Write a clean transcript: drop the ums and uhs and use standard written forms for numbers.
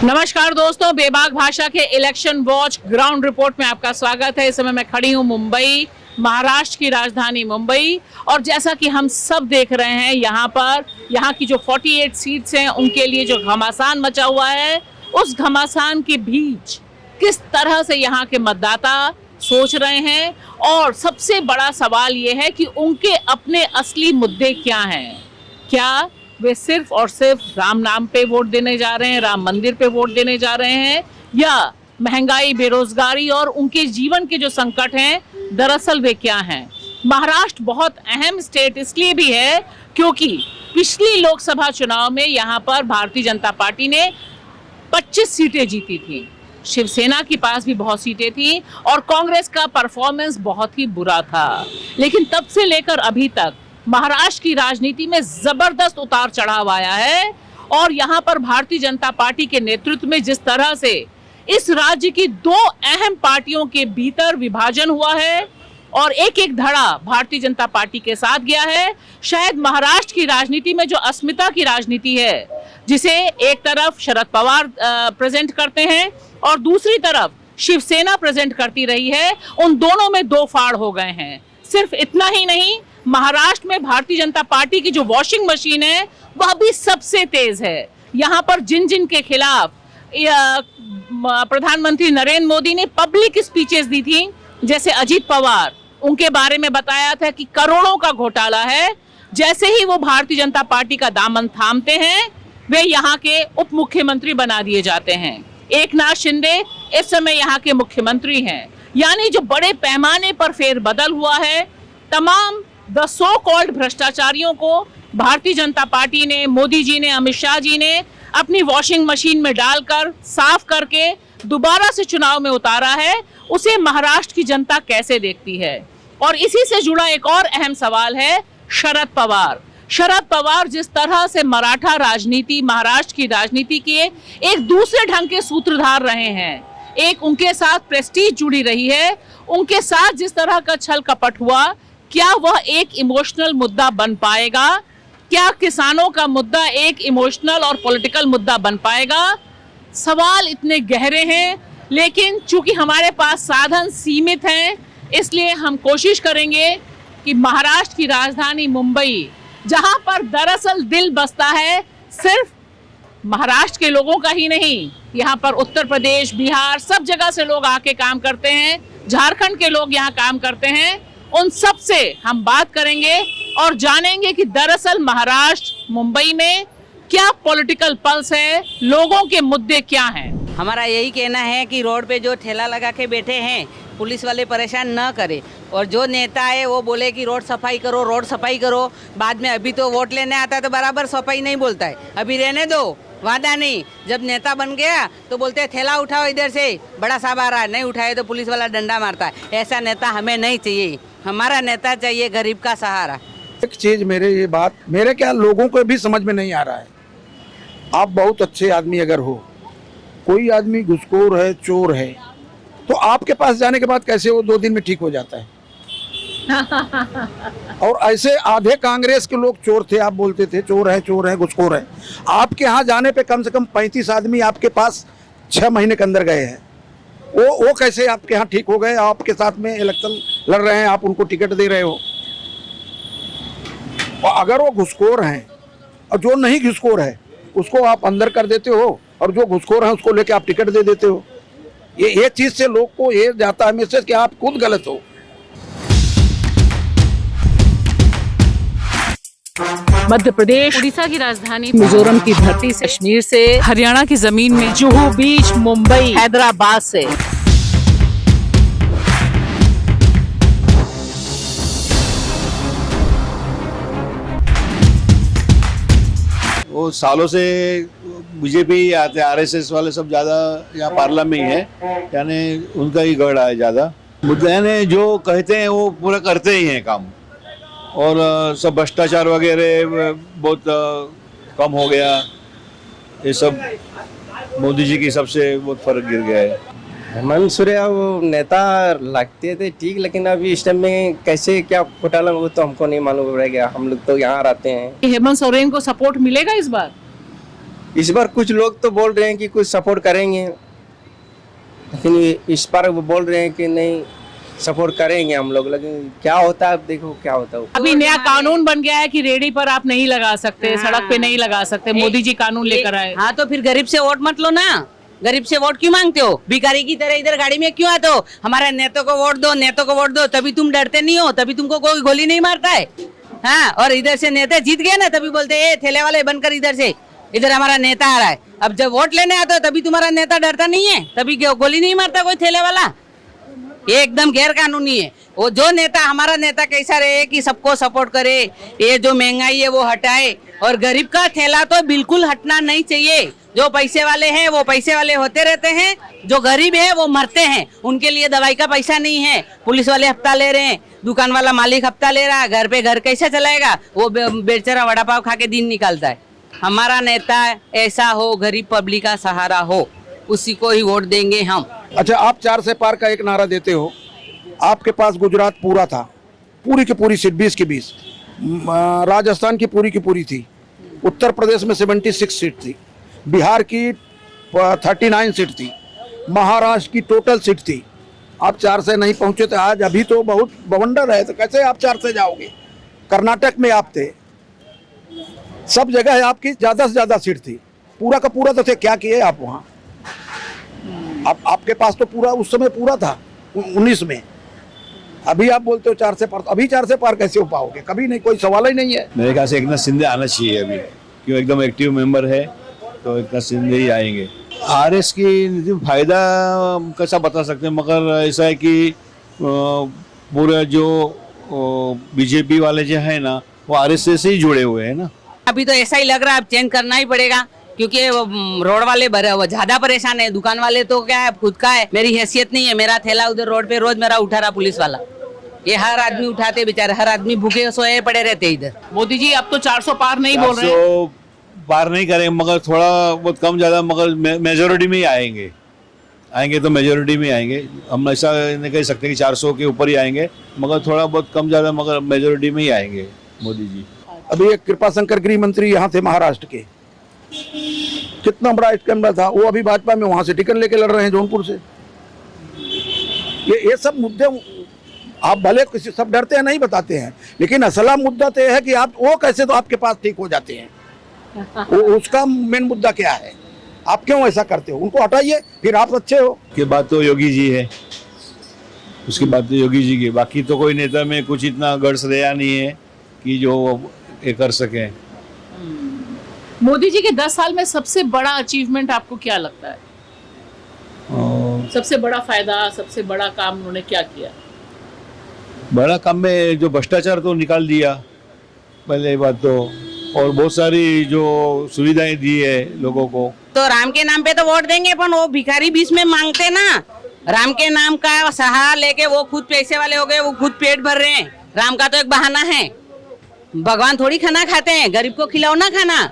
नमस्कार दोस्तों, बेबाक भाषा के इलेक्शन वॉच ग्राउंड रिपोर्ट में आपका स्वागत है। इस समय मैं खड़ी हूँ मुंबई, महाराष्ट्र की राजधानी मुंबई। और जैसा कि हम सब देख रहे हैं, यहाँ की जो 48 सीट्स हैं उनके लिए जो घमासान मचा हुआ है, उस घमासान के बीच किस तरह से यहाँ के मतदाता सोच रहे हैं। और सबसे बड़ा सवाल ये है कि उनके अपने असली मुद्दे क्या हैं। क्या वे सिर्फ और सिर्फ राम नाम पे वोट देने जा रहे हैं, राम मंदिर पे वोट देने जा रहे हैं, या महंगाई, बेरोजगारी और उनके जीवन के जो संकट हैं, दरअसल वे क्या हैं। महाराष्ट्र बहुत अहम स्टेट इसलिए भी है क्योंकि पिछली लोकसभा चुनाव में यहाँ पर भारतीय जनता पार्टी ने 25 सीटें जीती थी। शिवसेना के पास भी बहुत सीटें थी और कांग्रेस का परफॉर्मेंस बहुत ही बुरा था। लेकिन तब से लेकर अभी तक महाराष्ट्र की राजनीति में जबरदस्त उतार चढ़ाव आया है। और यहाँ पर भारतीय जनता पार्टी के नेतृत्व में जिस तरह से इस राज्य की दो अहम पार्टियों के भीतर विभाजन हुआ है और एक एक धड़ा भारतीय जनता पार्टी के साथ गया है, शायद महाराष्ट्र की राजनीति में जो अस्मिता की राजनीति है, जिसे एक तरफ शरद पवार प्रेजेंट करते हैं और दूसरी तरफ शिवसेना प्रेजेंट करती रही है, उन दोनों में दो फाड़ हो गए हैं। सिर्फ इतना ही नहीं, महाराष्ट्र में भारतीय जनता पार्टी की जो वॉशिंग मशीन है वह भी सबसे तेज है। यहाँ पर जिन के खिलाफ प्रधानमंत्री नरेंद्र मोदी ने पब्लिक स्पीचेस दी थी, जैसे अजीत पवार, उनके बारे में बताया था कि करोड़ों का घोटाला है, जैसे ही वो भारतीय जनता पार्टी का दामन थामते हैं वे यहाँ के उप मुख्यमंत्री बना दिए जाते हैं। एकनाथ शिंदे इस समय यहाँ के मुख्यमंत्री हैं। यानी जो बड़े पैमाने पर फेरबदल हुआ है, तमाम द सो कॉल्ड भ्रष्टाचारियों को भारतीय जनता पार्टी ने, मोदी जी ने, अमित शाह जी ने अपनी वॉशिंग मशीन में डालकर साफ करके दोबारा से चुनाव में उतारा है। उसे महाराष्ट्र की जनता कैसे देखती है। और इसी से जुड़ा एक और अहम सवाल है शरद पवार जिस तरह से मराठा राजनीति, महाराष्ट्र की राजनीति के एक दूसरे ढंग के सूत्रधार रहे हैं, एक उनके साथ प्रेस्टीज जुड़ी रही है, उनके साथ जिस तरह का छल कपट हुआ, क्या वह एक इमोशनल मुद्दा बन पाएगा? क्या किसानों का मुद्दा एक इमोशनल और पॉलिटिकल मुद्दा बन पाएगा? सवाल इतने गहरे हैं, लेकिन चूंकि हमारे पास साधन सीमित हैं, इसलिए हम कोशिश करेंगे कि महाराष्ट्र की राजधानी मुंबई, जहां पर दरअसल दिल बसता है सिर्फ महाराष्ट्र के लोगों का ही नहीं, यहाँ पर उत्तर प्रदेश, बिहार, सब जगह से लोग आके काम करते हैं, झारखंड के लोग यहाँ काम करते हैं, उन सब से हम बात करेंगे और जानेंगे कि दरअसल महाराष्ट्र, मुंबई में क्या पॉलिटिकल पल्स है, लोगों के मुद्दे क्या हैं। हमारा यही कहना है कि रोड पे जो ठेला लगा के बैठे हैं, पुलिस वाले परेशान न करे, और जो नेता है वो बोले कि रोड सफाई करो, बाद में अभी तो वोट लेने आता है तो बराबर सफाई नहीं बोलता है, अभी रहने दो, वादा नहीं। जब नेता बन गया तो बोलते हैं थैला उठाओ, इधर से बड़ा साहब आ रहा है, नहीं उठाए तो पुलिस वाला डंडा मारता है। ऐसा नेता हमें नहीं चाहिए। हमारा नेता चाहिए गरीब का सहारा। एक चीज मेरे क्या लोगों को भी समझ में नहीं आ रहा है। आप बहुत अच्छे आदमी अगर हो, कोई आदमी घुसखोर है, चोर है, तो आपके पास जाने के बाद कैसे वो 2 दिन में ठीक हो जाता है? और ऐसे आधे कांग्रेस के लोग चोर थे, आप बोलते थे चोर है, घुसखोर है। आपके यहाँ जाने पे कम से कम 35 आदमी आपके पास 6 महीने के अंदर गए हैं। वो कैसे आपके यहाँ ठीक हो गए? आपके साथ में इलेक्शन लड़ रहे हैं, आप उनको टिकट दे रहे हो। और अगर वो घुसखोर हैं और जो नहीं घुसखोर है उसको आप अंदर कर देते हो, और जो घुसखोर है उसको लेके आप टिकट दे देते हो। ये चीज से लोग को ये जाता है मैसेज कि आप खुद गलत हो। मध्य प्रदेश, उड़ीसा की राजधानी, मिजोरम की धरती से, कश्मीर से, हरियाणा की जमीन में, जुहू बीच, मुंबई, हैदराबाद से। वो सालों से बीजेपी आते, आरएसएस वाले सब ज़्यादा यहाँ पार्लियामेंट में ही है, यानी उनका ही गढ़ है ज़्यादा। मुद्दे यानी जो कहते हैं वो पूरा करते ही हैं काम, और सब भ्रष्टाचार वगैरह बहुत कम हो गया। ये सब मोदी जी की सबसे बहुत फर्क गिर गया है। हेमंत सोरेन वो नेता लगते थे ठीक, लेकिन अभी इस टाइम में कैसे क्या घोटाला वो तो हमको नहीं मालूम रह गया। हम लोग तो यहाँ रहते हैं। हेमंत सोरेन को सपोर्ट मिलेगा इस बार? इस बार कुछ लोग तो बोल रहे हैं कि कुछ सपोर्ट करेंगे, लेकिन इस बार वो बोल रहे हैं कि नहीं सपोर्ट करेंगे हम लोग, लेकिन क्या होता है अब देखो क्या होता है। अभी नया कानून बन गया है कि रेडी पर आप नहीं लगा सकते, सड़क पे नहीं लगा सकते, मोदी जी कानून लेकर आए। हाँ तो फिर गरीब से वोट मत लो ना, गरीब से वोट क्यों मांगते हो? भिखारी की तरह इधर गाड़ी में क्यों आते हो? हमारे नेता को वोट दो, नेता को वोट दो, तभी तुम डरते नहीं हो, तभी तुमको कोई गोली नहीं मारता है। हाँ, और इधर से नेता जीत गया ना तभी बोलते ए ठेले वाले बनकर इधर से, इधर हमारा नेता आ रहा है। अब जब वोट लेने आते हो तभी तुम्हारा नेता डरता नहीं है, तभी गोली नहीं मारता कोई ठेले वाला। ये एकदम गैर कानूनी है। वो जो नेता, हमारा नेता कैसा रहे कि सबको सपोर्ट करे, ये जो महंगाई है वो हटाए, और गरीब का ठेला तो बिल्कुल हटना नहीं चाहिए। जो पैसे वाले हैं वो पैसे वाले होते रहते हैं, जो गरीब है वो मरते हैं, उनके लिए दवाई का पैसा नहीं है। पुलिस वाले हफ्ता ले रहे हैं, दुकान वाला मालिक हफ्ता ले रहा है, घर पे घर कैसे चलाएगा? वो बेचारा वड़ा पाव खा के दिन निकालता है। हमारा नेता ऐसा हो, गरीब पब्लिक का सहारा हो, उसी को ही वोट देंगे हम। अच्छा, आप 4 से पार का एक नारा देते हो, आपके पास गुजरात पूरा था, पूरी की पूरी सीट 20 की 20, राजस्थान की पूरी थी, उत्तर प्रदेश में 76 सीट थी, बिहार की 39 सीट थी, महाराष्ट्र की टोटल सीट थी। आप 4 से नहीं पहुंचे थे, आज अभी तो बहुत बवंडर है, तो कैसे आप 4 से जाओगे? कर्नाटक में आप थे, सब जगह आपकी ज़्यादा से ज़्यादा सीट थी, पूरा का पूरा तो थे, क्या किए आप वहाँ? आपके पास तो पूरा उस समय पूरा था 19 में, अभी आप बोलते हो 4 से पार, अभी 4 से पार कैसे हो पाओगे? कभी नहीं, कोई सवाल ही नहीं है। मेरे ख्याल से एकनाथ शिंदे आना चाहिए अभी, क्यों एकदम एक्टिव मेंबर है, तो एकनाथ शिंदे ही आएंगे। आरएस की फायदा कैसा बता सकते हैं, मगर ऐसा है कि पूरा जो बीजेपी वाले जो है ना वो आरएस से ही जुड़े हुए हैं ना। अभी तो ऐसा ही लग रहा है, अब चेंज करना ही पड़ेगा, क्योंकि रोड वाले ज्यादा परेशान है, दुकान वाले तो क्या है, खुद का है, मेरी हैसियत नहीं है, मेरा थैला उधर रोड पे रोज मेरा उठा रहा पुलिस वाला, ये हर आदमी उठाते बेचारे, हर आदमी भूखे सोए पड़े रहते इधर। मोदी जी अब तो 400 पार नहीं बोल रहे हैं। 400 पार नहीं करेंगे, मगर थोड़ा बहुत कम ज़्यादा, मगर मेजोरिटी में ही आएंगे तो मेजोरिटी में आएंगे। हम ऐसा नहीं कह सकते कि 400 के ऊपर ही आएंगे, मगर थोड़ा बहुत कम ज़्यादा, मगर मेजोरिटी में ही आएंगे मोदी जी। अभी एक कृपा शंकर गृह मंत्री यहाँ थे महाराष्ट्र के, कितना बड़ा स्कैंडल था, वो अभी भाजपा में वहां से टिकट लेके लड़ रहे हैं जौनपुर से। ये सब मुद्दे आप भले किसी सब डरते हैं, नहीं बताते हैं, लेकिन असला मुद्दा तो है कि आप वो कैसे तो आपके पास ठीक हो जाते हैं, उसका मेन मुद्दा क्या है? आप क्यों ऐसा करते हो? उनको हटाइए, फिर आप अच्छे हो। के बाद तो योगी जी है, उसके बाद तो योगी जी की, बाकी तो कोई नेता में कुछ इतना गट्स रहा नहीं है कि जो ये कर सके। मोदी जी के 10 साल में सबसे बड़ा अचीवमेंट आपको क्या लगता है? सबसे बड़ा फायदा, सबसे बड़ा काम उन्होंने क्या किया? बड़ा काम में जो भ्रष्टाचार तो निकाल दिया पहले बात तो, और बहुत सारी जो सुविधाएं दी है लोगों को। तो राम के नाम पे तो वोट देंगे, पर वो भिखारी बीच में मांगते ना, राम के नाम का सहारा लेके वो खुद पैसे वाले हो गए, वो खुद पेट भर रहे हैं। राम का तो एक बहाना है, भगवान थोड़ी खाना खाते हैं, गरीब को खिलाओ ना खाना।